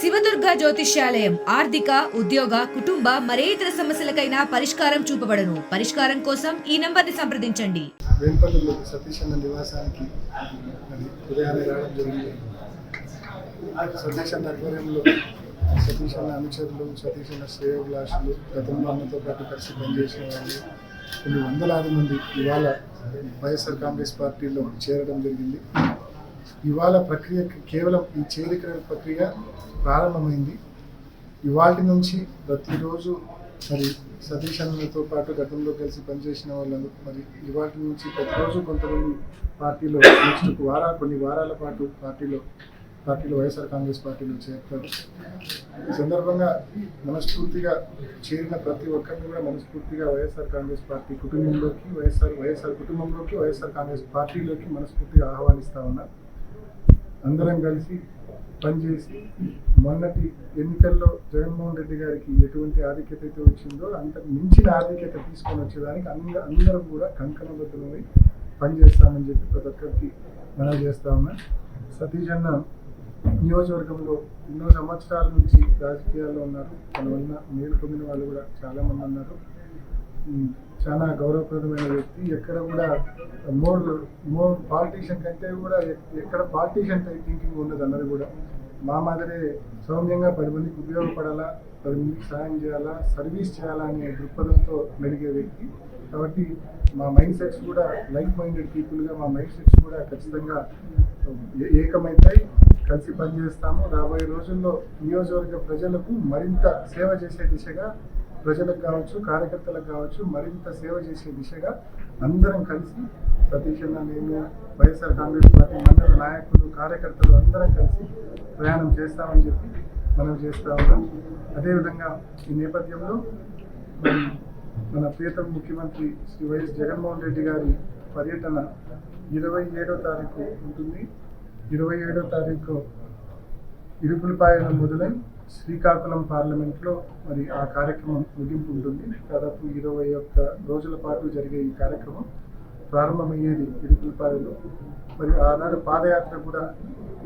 శివదుర్గ జ్యోతిష్యాలయం ఆర్థిక ఉద్యోగ కుటుంబ మరే ఇతర సమస్యలకైనా పరిష్కారం చూపబడను. పరిష్కారం కోసం ఈ నంబర్ని సంప్రదించండి. వేంపల్లిలో సతీష్ అన్న నివాసానికి మరి ఉదయాన్నే రావడం జరిగింది. సతీష్ అన్న ఆధ్వర్యంలో సతీష్ అన్న అనుచరులు, సతీష్ అన్న శ్రేయోభిలాషులు, గతంలో అన్నతో పాటు కలిసి పనిచేసిన వాళ్ళు కొన్ని వందలాది మంది ఇవాళ వైఎస్ఆర్ కాంగ్రెస్ పార్టీలో చేరడం జరిగింది. ఇవాళ ప్రక్రియ కేవలం ఈ చేరిక ప్రక్రియ ప్రారంభమైంది. ఇవాటి నుంచి ప్రతిరోజు మరి సతీష్ అన్నతో పాటు గతంలో కలిసి పనిచేసిన వాళ్ళను మరి ఇవాటి నుంచి ప్రతిరోజు కొంతమంది పార్టీలో నెక్స్ట్ కొన్ని వారాల పాటు పార్టీలో వైఎస్ఆర్ కాంగ్రెస్ పార్టీలో చేరుతారు. ఈ సందర్భంగా మనస్ఫూర్తిగా చేరిన ప్రతి ఒక్కరిని కూడా మనస్ఫూర్తిగా వైఎస్ఆర్ కాంగ్రెస్ పార్టీ కుటుంబంలోకి వైఎస్ఆర్ కుటుంబంలోకి వైఎస్ఆర్ కాంగ్రెస్ పార్టీలోకి మనస్ఫూర్తిగా ఆహ్వానిస్తా ఉన్నా. అందరం కలిసి పనిచేసి మొన్నటి ఎన్నికల్లో జగన్మోహన్ రెడ్డి గారికి ఎటువంటి ఆధిక్యత అయితే వచ్చిందో అంతకు మించిన ఆధిక్యత తీసుకొని వచ్చేదానికి అందరం కూడా కంకణబద్ధమై పనిచేస్తామని చెప్పి ప్రతి ఒక్కరికి మనం చేస్తా ఉన్నా. సతీష్ అన్న నియోజకవర్గంలో ఎన్నో సంవత్సరాల నుంచి రాజకీయాల్లో ఉన్నారు. తన వల్ల మేలు పొందిన వాళ్ళు కూడా చాలామంది ఉన్నారు. చాలా గౌరవప్రదమైన వ్యక్తి. ఎక్కడ కూడా మోర్ పాలిటీషియన్ కంటే కూడా ఎక్కడ పాలిటీషియన్ టైప్ థింకింగ్ ఉండదు. అన్నది కూడా మా మాదిరే సౌమ్యంగా 10 మందికి ఉపయోగపడాలా, 10 మందికి సాయం చేయాలా, సర్వీస్ చేయాలా అనే దృక్పథంతో మెలిగే వ్యక్తి. కాబట్టి మా మైండ్ సెట్స్ కూడా లైక్ మైండెడ్ పీపుల్గా మా మైండ్ సెట్స్ కూడా ఖచ్చితంగా ఏకమవుతాయి. కలిసి పనిచేస్తాము. రాబోయే రోజుల్లో నియోజకవర్గ ప్రజలకు మరింత సేవ చేసే దిశగా, ప్రజలకు కావచ్చు, కార్యకర్తలకు కావచ్చు, మరింత సేవ చేసే దిశగా అందరం కలిసి సతీష్ అన్న, నేను, వైఎస్ఆర్ కాంగ్రెస్ పార్టీ మండల నాయకులు, కార్యకర్తలు అందరం కలిసి ప్రయాణం చేస్తామని చెప్పి మనం చేస్తా ఉన్నాం. అదేవిధంగా ఈ నేపథ్యంలో మన ప్రియతమ ముఖ్యమంత్రి శ్రీ వైఎస్ జగన్మోహన్ రెడ్డి గారి పర్యటన 27వ తారీఖు ఉంటుంది. 27వ తారీఖు ఇడుపులపాయలో మొదలై శ్రీకాకుళం పార్లమెంట్లో మరి ఆ కార్యక్రమం ముగింపు ఉంటుంది. దాదాపు 21 రోజుల పాటు జరిగే ఈ కార్యక్రమం ప్రారంభమయ్యేది ఇడుపులపాయలో. మరి ఆనాడు పాదయాత్ర కూడా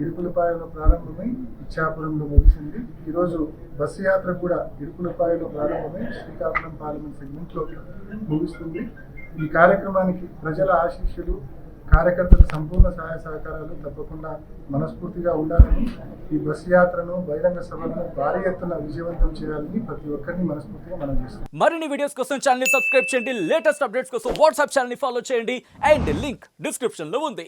ఇడుపులపాయలో ప్రారంభమై ఇచ్చాపురంలో ముగిసింది. ఈరోజు బస్సు యాత్ర కూడా ఇడుపులపాయలో ప్రారంభమై శ్రీకాకుళం పార్లమెంట్ సెగ్మెంట్లో ముగుస్తుంది. ఈ కార్యక్రమానికి ప్రజల ఆశీస్సులు, కార్యకర్తల సంపూర్ణ సహాయ సహకారాలు తప్పకుండా మనస్ఫూర్తిగా ఉండాలని, ఈ బస్సు యాత్రను, బహిరంగ సభలను భారీ ఎత్తున విజయవంతం చేయాలని ప్రతి ఒక్కరిని మనస్ఫూర్తిగా మనం చేస్తాం. మరిన్ని వీడియోస్ కోసం ఛానల్ ని సబ్స్క్రైబ్ చేయండి. లేటెస్ట్ అప్డేట్స్ కోసం వాట్సాప్ ఛానల్ ని ఫాలో చేయండి. అండ్ లింక్ డిస్క్రిప్షన్ లో ఉంది.